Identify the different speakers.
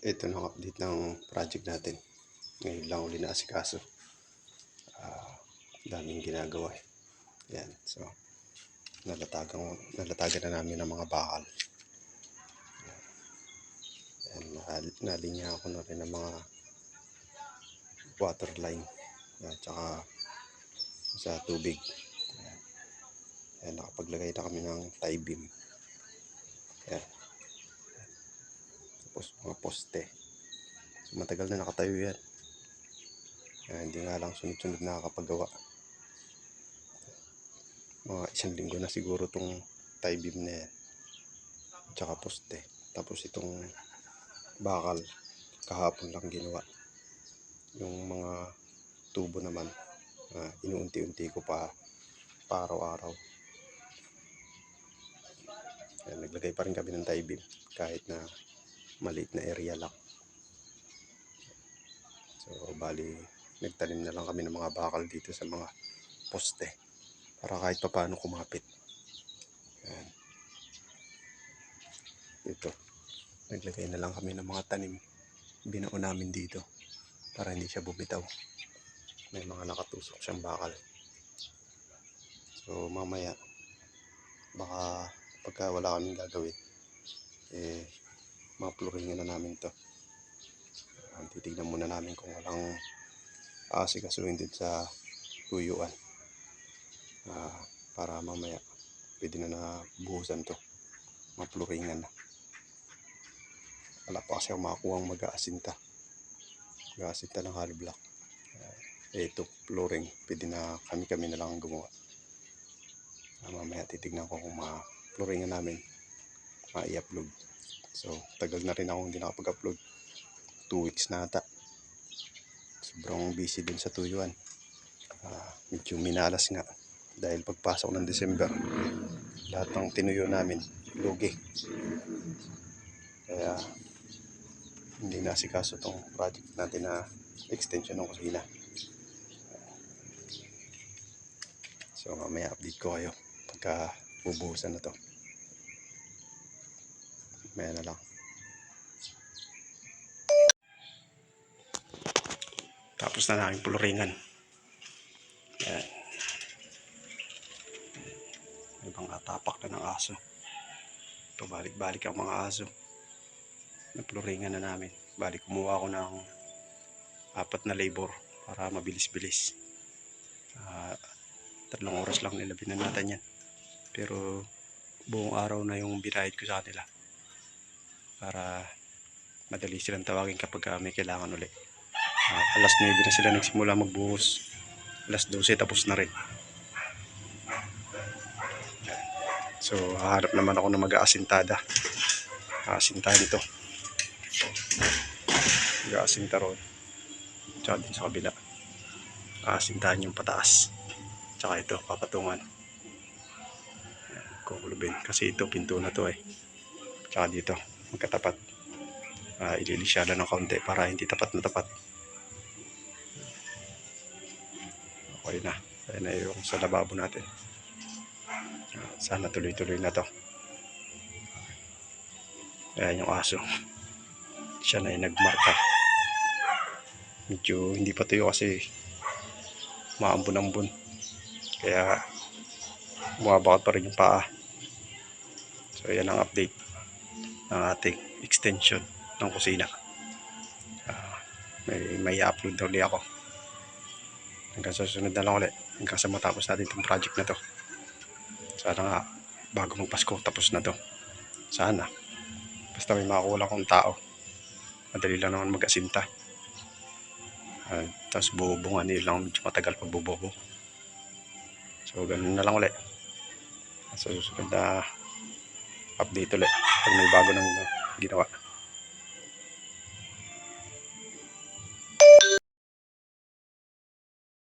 Speaker 1: Ito na ang update ng project natin. Ngayon lang uli na asikaso. Daming ginagawa eh. Yan. So, nalatagan na namin ng mga bakal. Yan. Nalinya ako na rin ng mga water line. At saka sa tubig. Yan. Nakapaglagay na kami ng tie beam. Yan. Tapos mga poste. So, matagal na nakatayo yan. Hindi nga lang sunod-sunod nakakapagawa. Mga 1 linggo na siguro tong tie beam na yan. Tsaka poste. Tapos itong bakal kahapon lang ginawa. Yung mga tubo naman inuunti-unti ko pa araw-araw. Naglagay pa rin kami ng tie beam kahit na maliit na area lang. So bali nagtanim na lang kami ng mga bakal dito sa mga poste para kahit pa paano kumapit. Yan. Dito naglagay na lang kami ng mga tanim, binuo namin dito para hindi siya bumitaw. May mga nakatusok siyang bakal. So mamaya baka pagka wala kaming gagawin ma-flooringan na namin to. Titignan muna namin kung walang aasikasuhin din sa tuyuan para mamaya pwede na buhusan to, ma-flooringan na. Wala pa kasi ako makakuhang mag-aasinta ng hollow block. Ito flooring, pwede na kami na lang gumawa. Mamaya titignan ko kung ma-flooringan namin, ma-i-upload. So tagal na rin ako hindi nakapag-upload, 2 weeks na ata. Sobrang busy din sa tuyuan. Medyo minalas nga dahil pagpasok ng December lahat ng tinuyo namin lugi, kaya hindi nasikaso tong project natin na extension ng kusina. So mamaya update ko kayo pagka bubuhusan na to. Maya na lang. Tapos na namin flooringan. Yan. Ibang atapak na ng aso. Pabalik-balik ang mga aso. Napluringan na namin. Balik kumuha ako ng 4 na labor para mabilis-bilis. 3 oras lang nila binanatan yan. Pero buong araw na yung binayad ko sa kanila para madali silang tawagin kapag may kailangan ulit. Alas 9 na sila nagsimula magbuhos. Alas 12 tapos na rin. So hahanap naman ako ng mag-aasintada. Aasintahan ito. Mag-aasinta ron. Tsaka din sa kabila. Aasintahan yung pataas. Tsaka ito, papatungan. Kukulubin. Kasi ito, pinto na to eh. Tsaka dito, magkatapat. Ililisya lang ng kaunti para hindi tapat na tapat. Okay na. Ayan na yung sa lababo natin. Sana tuloy-tuloy na to. Ayan yung aso. Siya na yung nagmarka. Medyo hindi pa tuyo kasi maambon-ambon. Kaya bumabakat pa rin yung paa. So yan ang update ng ating extension ng kusina. May upload na ulit ako. Hanggang sa susunod na lang ulit. Hanggang sa matapos natin itong project na to. Sana nga bago magpasko tapos na to. Sana. Basta may makakuha akong tao. Madali lang naman mag-asinta. Tapos bubungan nila lang, medyo matagal pagbubobo. So ganun na lang ulit. Sa susunod na update ulit pag may bago nang ginawa.